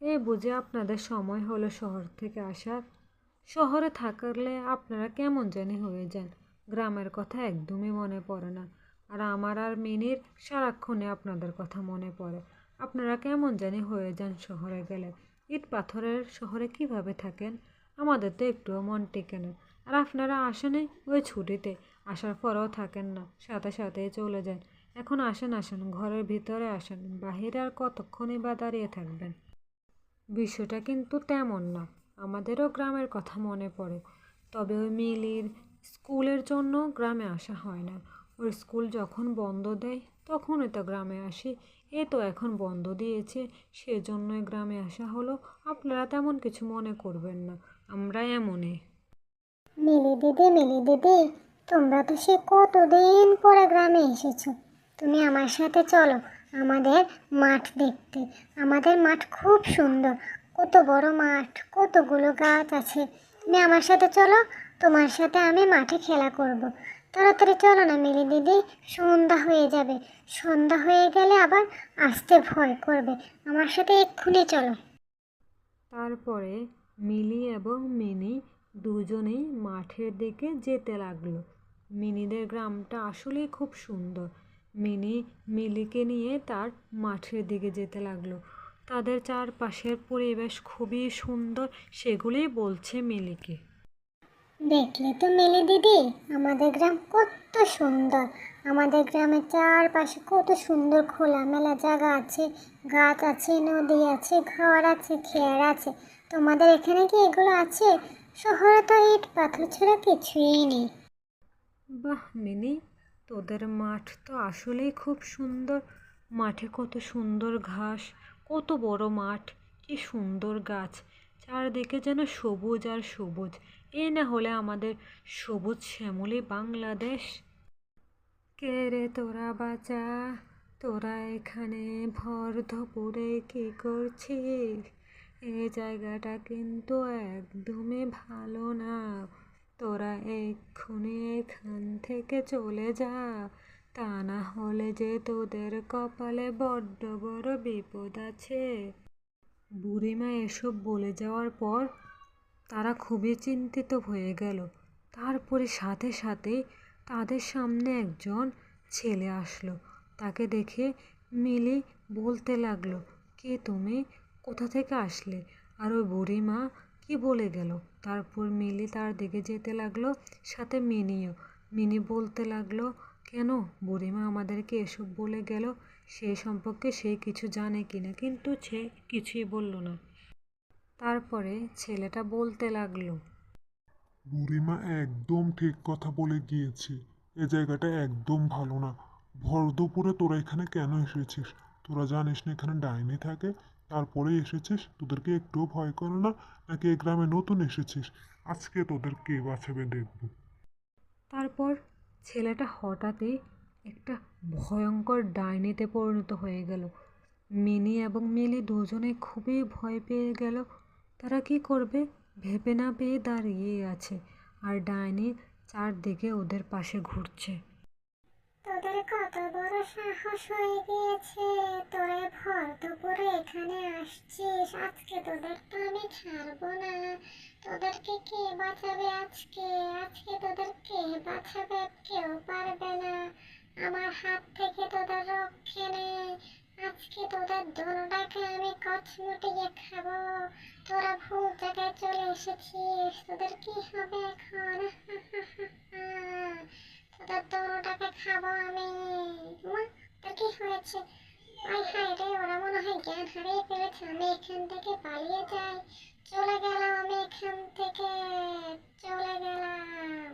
এই বুঝে আপনাদের সময় হলো শহর থেকে আসার। শহরে থাকলে আপনারা কেমন জানি হয়ে যান, গ্রামের কথা একদমই মনে পড়ে না। আর আমার আর মিনির সারাক্ষণে আপনাদের কথা মনে পড়ে। আপনারা কেমন জানি হয়ে যান শহরে গেলে। ইট পাথরের শহরে কিভাবে থাকেন, আমাদের তো একটুও মন টেকে না। আর আপনারা আসেনই ওই ছুটিতে, আসার পরেও থাকেন না, সাথে সাথেই চলে যান। এখন আসেন আসেন, ঘরের ভিতরে আসেন, বাহিরে আর কতক্ষণই বা দাঁড়িয়ে থাকবেন। বিষয়টা কিন্তু তেমন না, আমাদেরও গ্রামের কথা মনে পড়ে। তবে ওই মিলির স্কুলের জন্য গ্রামে আসা হয় না। ওর স্কুল যখন বন্ধ দেয় তখনই তো গ্রামে আসি। এ তো এখন বন্ধ দিয়েছে, সেজন্যই গ্রামে আসা হলো। আপনারা তেমন কিছু মনে করবেন না, আমরা এমনই। মিলি দিদি, তোমরা তো সে কতদিন পরে গ্রামে এসেছো। তুমি আমার সাথে চলো আমাদের মাঠ দেখতে। আমাদের মাঠ খুব সুন্দর, কত বড় মাঠ, কতগুলো গাছ আছে। তুমি আমার সাথে চলো, তোমার সাথে আমি মাঠে খেলা করব। তাড়াতাড়ি চলো না মিলি দিদি, সন্ধ্যা হয়ে যাবে। সন্ধ্যা হয়ে গেলে আবার আসতে ভয় করবে। আমার সাথে এক্ষুনি চলো। তারপরে মিলি এবং মিনি দুজনেই মাঠের দিকে যেতে লাগলো। মিনিদের গ্রামটা আসলেই খুব সুন্দর। মিনি মিলিকে নিয়ে তার মাঠের দিকে যেতে লাগলো। তাদের চারপাশের পরিবেশ খুবই সুন্দর, সেগুলোই বলছে মিলিকে। দেখলে তো মিলি দিদি, আমাদের গ্রাম কত সুন্দর। আমাদের গ্রামের চারপাশে কত সুন্দর খোলামেলা জায়গা আছে, গাছ আছে, নদী আছে, ঘর আছে, খেয়ার আছে। তোমাদের এখানে কি এগুলো আছে? শহরে তো ইট পাথর ছাড়া কিছুই নেই। বাহ মিনি, তোদের মাঠ তো আসলেই খুব সুন্দর। মাঠে কত সুন্দর ঘাস, কত বড় মাঠ, কি সুন্দর গাছ, চারদিকে যেন সবুজ আর সবুজ। এই না হলে আমাদের সবুজ শ্যামলী বাংলাদেশ। কে রে তোরা বাঁচা, তোরা এখানে ভর দুপুরে কি করছিস? এই জায়গাটা কিন্তু একদমই ভালো না। তোরা এক্ষুনি এখান থেকে চলে যা, তা না হলে যে তোদের কপালে বড্ড বড় বিপদ আছে। বুড়িমা এসব বলে যাওয়ার পর তারা খুবই চিন্তিত হয়ে গেল। তারপরে সাথে সাথে তাদের সামনে একজন ছেলে আসলো। তাকে দেখে মিলি বলতে লাগলো, কে তুমি, কোথা থেকে আসলে? আর ওই বুড়িমা কি বলে গেল। তারপর মিলি তার দিকে যেতে লাগলো, সাথে মিনিও। মিনি বলতে লাগলো, কেন বুড়িমা আমাদেরকে এসব বলে গেল, সে সম্পর্কে সে কিছু জানে কিনা, কিন্তু সে কিছুই বলল না। তারপরে ছেলেটা বলতে লাগলো, বুড়িমা একদম ঠিক কথা বলে গিয়েছে। এ জায়গাটা একদম ভালো না। ভর দুপুরে তোরা এখানে কেন এসেছিস? তোরা জানিস না এখানে ডাইনি থাকে? তারপরে এসেছিস, তোদেরকে একটুও ভয় করে না? নাকি এই গ্রামে নতুন এসেছিস? আজকে তোদের কে বাঁচাবে দেখবো। তারপর ছেলেটা হঠাৎই একটা ভয়ঙ্কর ডাইনিতে পরিণত হয়ে গেল। মিনি এবং মিলি দুজনে খুবই ভয় পেয়ে গেল। তারা কি করবে ভেবে না পেয়ে দাঁড়িয়ে আছে, আর ডাইনি চারদিকে ওদের পাশে ঘুরছে। তোদের কত বড় সাহস হয়ে গিয়েছে! তোরা ভর দুপুরে এখানে আসছিস! আজকে তোদের তো আমি ছাড়বো না। তোদেরকে কে বাঁচাবে আজকে? আজকে তোদের কে বাঁচাবে? কেউ পারবে না। আমার হাত থেকে তোদের রক্ষে নেই। আজকে তোদের দোনোটাকে আমি কচমুটিয়ে খাবো। তোরা ভুল জায়গায় চলে এসেছিস। তোদের কি হবে এখন? তোদের দোনোটাকে খাবো আমি। মা, তোর কি হয়েছে? আয় হায় রে, ওরা মনে হয় জ্ঞান হারিয়ে ফেলেছে। আমি এখান থেকে পালিয়ে যাই। চলে গেলাম আমি এখান থেকে, চলে গেলাম।